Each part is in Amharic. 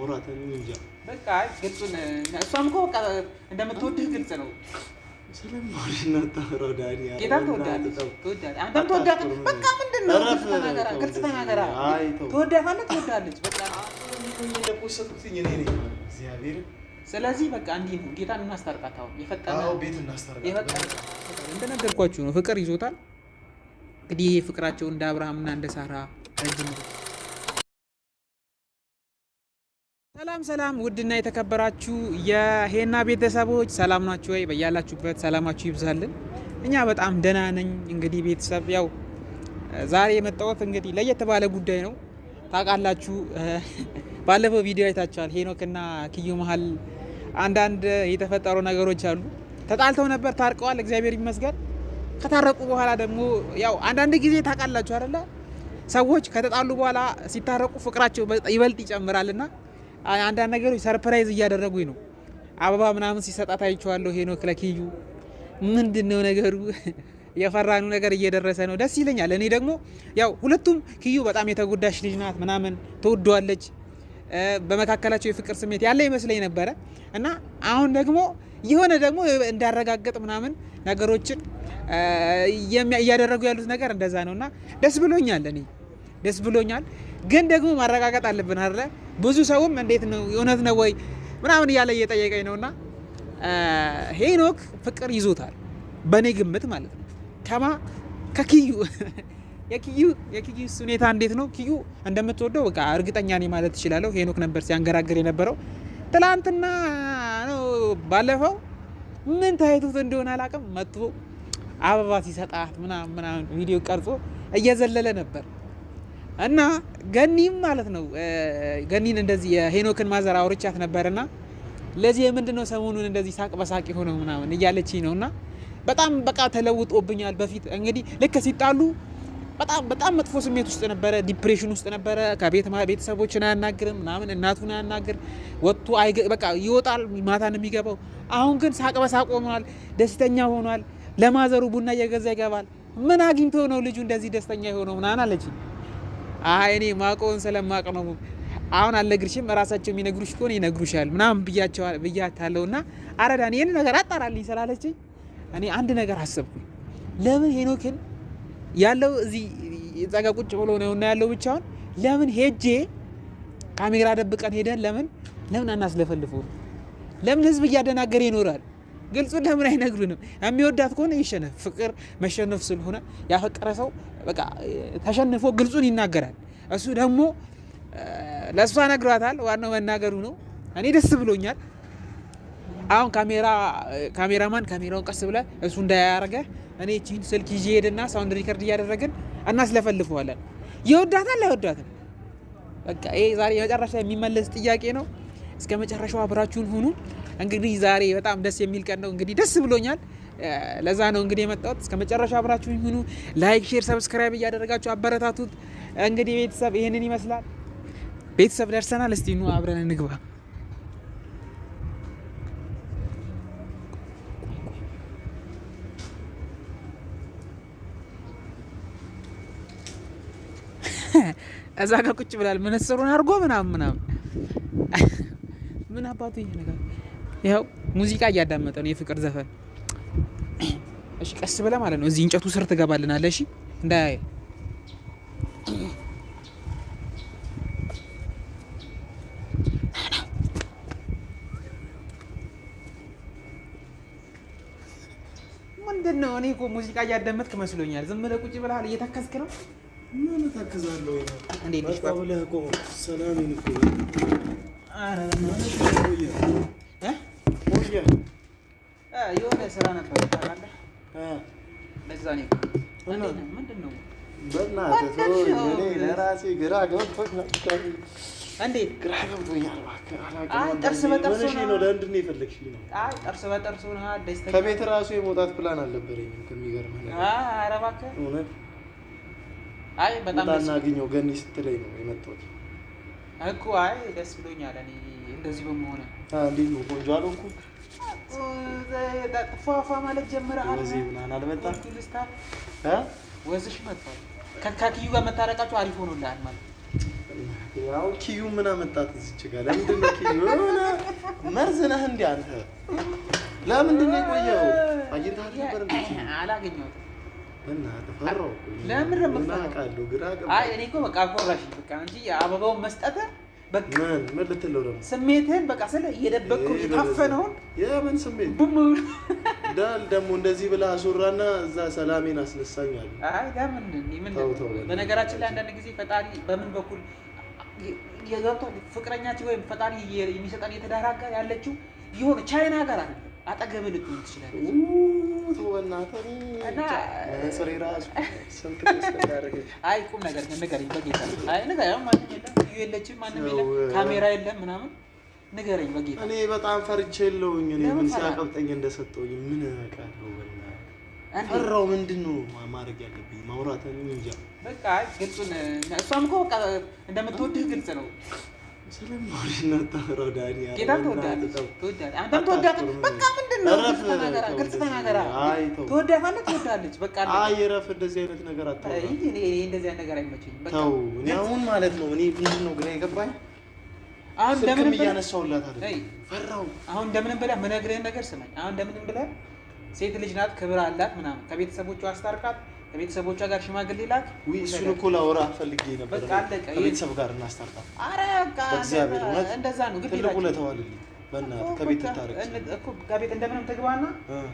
ማውራት እንጃ በቃ ግልጹን እሷም እኮ በቃ እንደምትወድህ ግልጽ ነው። ስለማውሪና ታወራው ዳኒ ጌታ ትወዳለች። አንተም ትወዳለች። በቃ ምንድን ነው ግልጽ ተናገራ። ትወዳለች በቃ እንደቆሰጥኩኝ እኔ ነኝ እግዚአብሔር። ስለዚህ በቃ እንዲህ ነው ጌታን እናስታርቃት። አሁን የፈጠነ ቤት እናስታርቃት። እንደነገርኳችሁ ነው ፍቅር ይዞታል። እንግዲህ ይሄ ፍቅራቸው እንደ አብርሃምና እንደ ሳራ ረጅም ነው። ሰላም ውድና የተከበራችሁ የሄና ቤተሰቦች ሰላም ናችሁ ወይ? በያላችሁበት ሰላማችሁ ይብዛልን። እኛ በጣም ደህና ነኝ። እንግዲህ ቤተሰብ ያው ዛሬ የመጣሁት እንግዲህ ለየት ባለ ጉዳይ ነው። ታውቃላችሁ ባለፈው ቪዲዮ አይታችኋል። ሄኖክና ኪዩ መሀል አንዳንድ የተፈጠሩ ነገሮች አሉ። ተጣልተው ነበር፣ ታርቀዋል፣ እግዚአብሔር ይመስገን። ከታረቁ በኋላ ደግሞ ያው አንዳንድ ጊዜ ታውቃላችሁ አይደለ? ሰዎች ከተጣሉ በኋላ ሲታረቁ ፍቅራቸው ይበልጥ ይጨምራልና አንዳንድ ነገሮች ሰርፕራይዝ እያደረጉኝ ነው። አበባ ምናምን ሲሰጣት አይቼዋለሁ ሄኖክ ለኪዩ። ምንድነው ነገሩ? የፈራኑ ነገር እየደረሰ ነው። ደስ ይለኛል። እኔ ደግሞ ያው ሁለቱም ኪዩ በጣም የተጎዳሽ ልጅ ናት ምናምን ትወደዋለች። በመካከላቸው የፍቅር ስሜት ያለ ይመስለኝ ነበረ እና አሁን ደግሞ የሆነ ደግሞ እንዳረጋገጥ ምናምን ነገሮችን እያደረጉ ያሉት ነገር እንደዛ ነውና ደስ ብሎኛል። እኔ ደስ ብሎኛል። ግን ደግሞ ማረጋገጥ አለብን አይደለ? ብዙ ሰውም እንዴት ነው እውነት ነው ወይ ምናምን እያለ እየጠየቀኝ ነውና ሄኖክ ፍቅር ይዞታል በእኔ ግምት ማለት ነው። ከኪዩ የኪዩ ሁኔታ እንዴት ነው? ኪዩ እንደምትወደው በቃ እርግጠኛ ነኝ ማለት እችላለሁ። ሄኖክ ነበር ሲያንገራግር የነበረው ትላንትና ነው። ባለፈው ምን ታይቶት እንደሆነ አላውቅም፣ መጥቶ አበባ ሲሰጣት ምናምን ቪዲዮ ቀርጾ እየዘለለ ነበር እና ገኒም ማለት ነው ገኒን እንደዚህ የሄኖክን ማዘር አውርቻት ነበርና ለዚህ ምንድነው ሰሞኑን እንደዚህ ሳቅ በሳቅ ሆነው ምናምን እያለችኝ ነውና በጣም በቃ ተለውጦብኛል። በፊት እንግዲህ ልክ ሲጣሉ በጣም መጥፎ ስሜት ውስጥ ነበረ፣ ዲፕሬሽን ውስጥ ነበረ። ቤተሰቦችን አያናግርም ምናምን፣ እናቱን አያናግር፣ ወጥቶ በቃ ይወጣል፣ ማታ ነው የሚገባው። አሁን ግን ሳቅ በሳቅ ሆኗል፣ ደስተኛ ሆኗል። ለማዘሩ ቡና እየገዛ ይገባል። ምን አግኝቶ ነው ልጁ እንደዚህ ደስተኛ የሆነው ምናምን አለችኝ። እኔ ማቆን ስለማቅ ነው። አሁን አልነግርሽም፣ ራሳቸው የሚነግሩሽ ከሆነ ይነግሩሻል ምናምን ብያታለሁና አረዳን ይሄን ነገር አጣራልኝ ስላለችኝ እኔ አንድ ነገር አሰብኩኝ። ለምን ሄኖክን ያለው እዚህ ዛጋ ቁጭ ብሎ ነውና ያለው ብቻውን ለምን ሄጄ ካሜራ ደብቀን ሄደን ለምን አናስለፈልፈው? ለምን ህዝብ እያደናገረ ይኖራል? ግልጹን ለምን አይነግሩንም? የሚወዳት ከሆነ ይሸነፍ። ፍቅር መሸነፍ ስለሆነ ያፈቀረ ሰው በቃ ተሸንፎ ግልጹን ይናገራል። እሱ ደግሞ ለእሷ ነግሯታል። ዋናው መናገሩ ነው። እኔ ደስ ብሎኛል። አሁን ካሜራማን ካሜራውን ቀስ ብለ እሱ እንዳያረገ እኔ እቺን ስልክ ይዤ ሄድና ሳውንድ ሪከርድ እያደረግን እናስለፈልፈዋለን። ይወዳታል አይወዳትም? በቃ ይሄ ዛሬ የመጨረሻ የሚመለስ ጥያቄ ነው። እስከ መጨረሻው አብራችሁን ሁኑ። እንግዲህ ዛሬ በጣም ደስ የሚል ቀን ነው። እንግዲህ ደስ ብሎኛል። ለዛ ነው እንግዲህ የመጣሁት። እስከ መጨረሻው አብራችሁን ሁኑ። ላይክ፣ ሼር፣ ሰብስክራይብ እያደረጋችሁ አበረታቱት። እንግዲህ ቤተሰብ ይሄንን ይመስላል። ቤተሰብ ደርሰናል። እስቲ ኑ አብረን እንግባ። እዛ ጋር ቁጭ ብላል መነጽሩን አድርጎ ምናምን ምን አባቱ ይሄ ነገር ይኸው ሙዚቃ እያዳመጠ ነው፣ የፍቅር ዘፈን። እሺ ቀስ ብለህ ማለት ነው እዚህ እንጨቱ ስር ትገባልናለህ። እሺ እንዳያየ ምንድነው? እኔ እኮ ሙዚቃ እያዳመጥክ መስሎኛል። ዝም ብለህ ቁጭ ብለሃል። እየተከዝክ ነው። ምን ታከዛለሁ? እንዴ ልጅ ባብለህ እኮ ሰላም ይንኩ። አረ ቆየ የሆነ ስራ ነበር ታውቃለህ። ለዛ ነው ምንድነው? በእናትህ እኔ ለራሴ ግራ ገብቶኛል። እንዴት ግራ ገብቶኛል? ጥርስ በጥርስ ነው ለእንድን ነው የፈለግሽኝ ነው? ጥርስ በጥርስ ነው። ደስተኛ ከቤት ራሱ የመውጣት ፕላን አልነበረኝም። ከሚገርምህ ነገር ኧረ እባክህ እውነት በጣም እናገኘው ገኒ ስትለኝ ነው የመጣሁት እኮ። ደስ ብሎኛል። እኔ እንደዚህ በመሆነ እንዴት ነው? ቆንጆ አልሆንኩም? ፏፏ ማለት ጀምረሃል። ወዚህ ምናምን አልመጣም? ወዝሽ መጥቷል። ከኪዩ ጋር መታረቃችሁ አሪፍ ሆኖልሃል ማለት ያው ኪዩ ምን አመጣት እዚች ጋር? ለምንድን ነው ኪዩ መርዝ ነህ እንዴ አንተ? ለምንድን ነው የቆየው? አግኝተሃል ነበር እንዴ? አላገኘሁትም። በእናትህ ፈራሁ። ለምን አውቃለሁ፣ ግራ ገባኝ። አይ እኔ እኮ በቃ አኮራሽኝ በቃ እንጂ አበባውን መስጠት በቃ ምን ልትለው ደግሞ? ስሜትህን በቃ ስለ እየደበቅኩ የታፈነውን የምን ስሜት ዳል ደግሞ እንደዚህ ብለህ አስወራና እዛ ሰላሜን አስነሳኛል። አይ ለምን ምን በነገራችን ላይ አንዳንድ ጊዜ ፈጣሪ በምን በኩል የገብቶ ፍቅረኛችን ወይም ፈጣሪ የሚሰጠን የትዳር አጋር ያለችው የሆነ ቻይና ጋር አይደለም አጠገብህ ልትሆን ትችላለች። አይ ቁም ነገር ንገረኝ በጌታ። አይ ንገረኝ። ማንም የለም የለችም፣ ማንም የለም፣ ካሜራ የለም ምናምን ንገረኝ በጌታ። እኔ በጣም ፈርቼ የለውኝ። እኔ ምን ሲያቀብጠኝ እንደሰጠውኝ ምን አውቃለሁ። ፈራው። ምንድን ነው ማድረግ ያለብኝ? ማውራት እንጃ በቃ ግልጹን። እሷም እኮ በቃ እንደምትወድህ ግልጽ ነው። ስለማውሪና ታወራው ዳኒ ጌታን ትወዳለች። አንተም ትወዳለች። በቃ ምንድን ነው ግልጽ ተናገራ። ትወዳታለች፣ ትወዳለች። በቃ አይ እረፍ። እንደዚህ አይነት ነገር አታውራ። እኔ እንደዚህ አይነት ነገር አይመቸኝም። በቃ ተው። እኔ አሁን ማለት ነው እኔ ምንድን ነው ግራ የገባኝ አሁን እንደምንም እያነሳሁላት አይደል? ፈራው። አሁን እንደምንም ብለህ የምነግርህን ነገር ስማኝ። አሁን እንደምንም ብለህ ሴት ልጅ ናት፣ ክብር አላት ምናምን፣ ከቤተሰቦቿ አስታርቃት፣ ከቤተሰቦቿ ጋር ሽማግሌ ላክ። እሱን እኮ ላወራ ፈልጌ ነበር። በቃ አለቀ። ከቤተሰብ ጋር እናስታርቃት። ኧረ በቃ እግዚአብሔር እውነት እንደዛ ነው። ግድ ትልቁ ለተዋልልኝ በእናትህ ከቤት ታረቅ እኮ ከቤት እንደምንም ትግባና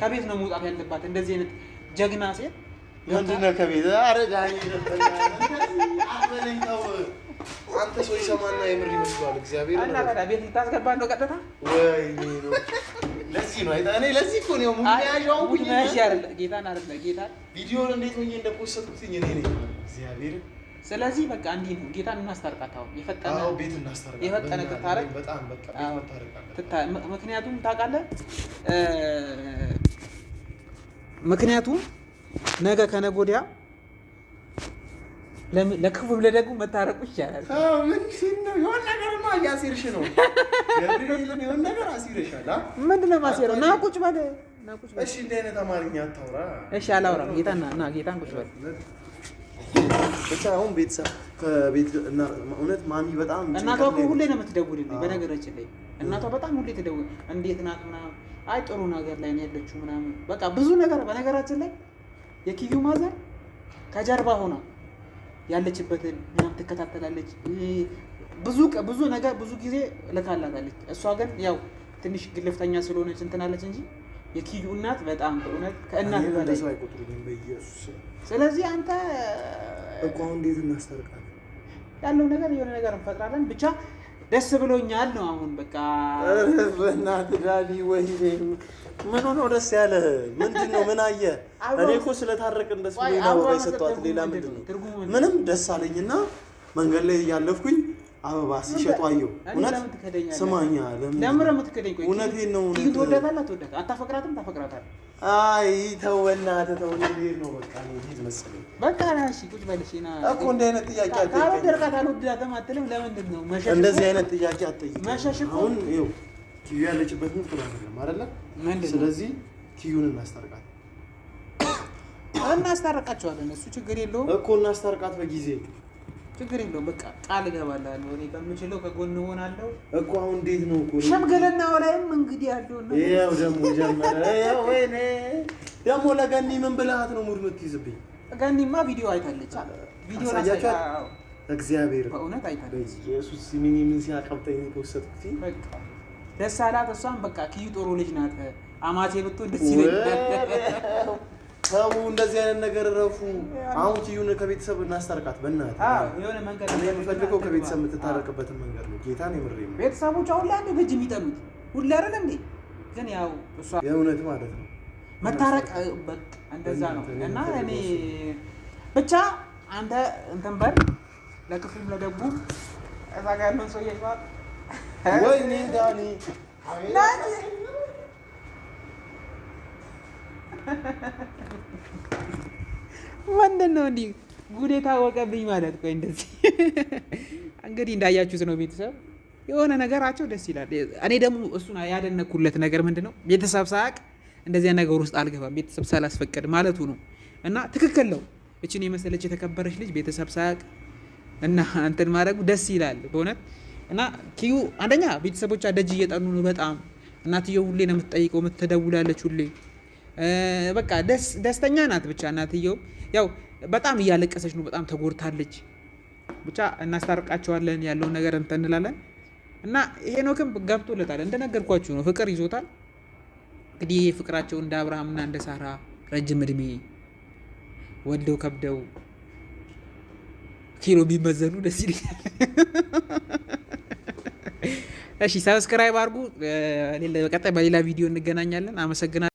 ከቤት ነው መውጣት ያለባት። እንደዚህ አይነት ጀግና ሴት ምንድን ነው ከቤት? ኧረ ዳኒ አትበለኝ ተው። አንተ ሰው ይሰማና የምር ይመስለዋል። እግዚአብሔር እና ታዲያ ቤት ልታስገባ ነው ቀጥታ? ወይኔ ነው። ለዚህ ነው እኔ ለዚህ እኮ ነው ሙያያው ሙያያሽ አይደለ ጌታን አይደለ ጌታን ቪዲዮውን እንዴት ሆኜ እንደፖስትኩኝ እኔ ነኝ እግዚአብሔር። ስለዚህ በቃ እንዲህ ነው ጌታን እናስታርቃት። አሁን የፈጠነ ቤት እናስታርቃት። የፈጠነ ታረቅ በጣም በቃ ቤት እናስታርቃት። ምክንያቱም ታውቃለህ፣ ምክንያቱም ነገ ከነገ ወዲያ ለክፉ ለደጉ መታረቁ ይቻላል። ምንድን ነው የሆነ ነገርማ እያሴርሽ ነው። ገብርኤልን የሆነ ነገር አሲርሻል። ምንድን ነው ማሴረው? ና ቁጭ በል። እሺ እንዲህ አይነት አማርኛ አታውራ። እሺ አላውራም። ጌታና ና ጌታን ቁጭ በል። ብቻ አሁን ቤተሰብ ከቤት እና እውነት ማሚ በጣም እናቷ እኮ ሁሌ ነው የምትደውልልኝ። በነገራችን ላይ እናቷ በጣም ሁሌ ትደውል፣ እንዴት ናት ምናምን። አይ ጥሩ ነገር ላይ ነው ያለችው ምናምን በቃ ብዙ ነገር። በነገራችን ላይ የኪዩ ማዘር ከጀርባ ሆና ያለችበትን ምናምን ትከታተላለች። ብዙ ነገር ብዙ ጊዜ ልካላታለች። እሷ ግን ያው ትንሽ ግልፍተኛ ስለሆነች እንትናለች እንጂ የኪዩ እናት በጣም በእውነት ከእናት በላይ። ስለዚህ አንተ እኮ አሁን እንዴት እናስታርቃለን? ያለው ነገር የሆነ ነገር እንፈጥራለን። ብቻ ደስ ብሎኛል ነው አሁን በቃ። በእናትህ ዳኒ ወይኔ ምን ሆኖ ደስ ያለ ምንድን ነው? ምን አየህ? እኔ እኮ ስለታረቅን ደስ ብሎኝ ነው የሰጠኋት። ሌላ ምንድን ነው? ምንም ደስ አለኝና መንገድ ላይ እያለፍኩኝ አበባ ሲሸጡ አየሁ። እውነት ስማኛ፣ ለምን የምትከደኝ? ቆይ እውነቴን ነው። ትወዳታለህ አትወዳትም? አታፈቅራትም? ታፈቅራታለህ? አይ ተው በእናትህ ተው። ልሄድ ነው በቃ ልሄድ መሰለኝ። በቃ ና እሺ ቁጭ በል እሺ። ና እኮ እንዲህ አይነት ጥያቄ አትጠይቅም። ካልወደድካት አልወዳትም አትልም? ለምንድን ነው መሸሽ? እንደዚህ አይነት ጥያቄ አትጠይቅም። መሸሽ እኮ አሁን ይኸው ኪዩ ያለችበት ጥሩ አይደለም አይደለ? ስለዚህ ኪዩን እናስታርቃት። እናስታርቃቸዋለን። እሱ ችግር የለውም እኮ እናስታርቃት በጊዜ ችግር የለውም። በቃ ቃል እገባልሃለሁ እኔ በምችለው ከጎን እሆናለሁ እኮ። አሁን እንዴት ነው እኮ ሸምገለናው ላይም እንግዲህ ያለው ነው። ይኸው ደግሞ ጀመረ። ይኸው ወይኔ ደግሞ ለገኒ ምን ብልሃት ነው ሙድ የምትይዝብኝ? ገኒማ ቪዲዮ አይታለች። ቪዲዮ አሳያችኋት። እግዚአብሔር በእውነት አይታለች። ኢየሱስ ምን ሲያቀብጠኝ ተወሰድኩት። በቃ ደስ አላት። እሷም በቃ ኪዩ ጥሩ ልጅ ናት፣ አማቼ ብትሆን ደስ ይለኛል። ተው እንደዚህ አይነት ነገር ረፉ። አሁን ኪዩን ከቤተሰብ እናስታርቃት በእናትህ። የሆነ መንገድ እኔ የምፈልገው ከቤተሰብ የምትታረቅበትን መንገድ ነው። ጌታን የምሬ ነው። ቤተሰቦቿ ሁላ እንደ በእጅ የሚጠሉት ሁላ አይደል እንዴ? ግን ያው እሷ የእውነት ማለት ነው መታረቅ በቃ እንደዛ ነው። እና እኔ ብቻ አንተ እንትን በል ለክፉም ለደጉም እዛ ጋር ያለውን ሰው እየሸዋል። ወይኔ ዳኒ ምንድን ነው እንዲህ ጉድ የታወቀብኝ ማለት? ቆይ እንደዚህ እንግዲህ እንዳያችሁት ነው ቤተሰብ የሆነ ነገራቸው ደስ ይላል። እኔ ደግሞ እሱን ያደነኩለት ነገር ምንድን ነው ቤተሰብ ሳያውቅ እንደዚያ ነገር ውስጥ አልገባም፣ ቤተሰብ ሳላስፈቅድ ማለቱ ነው። እና ትክክል ነው። እችን የመሰለች የተከበረች ልጅ ቤተሰብ ሳያውቅ እና እንትን ማድረጉ ደስ ይላል በእውነት። እና ኪዩ አንደኛ ቤተሰቦቿ ደጅ እየጠኑ ነው በጣም። እናትየው ሁሌ ነው የምትጠይቀው፣ የምትደውላለች ሁሌ። በቃ ደስተኛ ናት ብቻ እናትየው። ያው በጣም እያለቀሰች ነው፣ በጣም ተጎድታለች። ብቻ እናስታርቃቸዋለን፣ ያለውን ነገር እንትን እንላለን። እና ሄኖክም ገብቶለታል፣ እንደነገርኳችሁ ነው፣ ፍቅር ይዞታል። እንግዲህ ይህ ፍቅራቸው እንደ አብርሃምና እንደ ሳራ ረጅም እድሜ ወልደው ከብደው ኪሎ ቢመዘኑ ደስ ይለኛል። እሺ ሰብስክራይብ አድርጉ። በቀጣይ በሌላ ቪዲዮ እንገናኛለን። አመሰግናለሁ።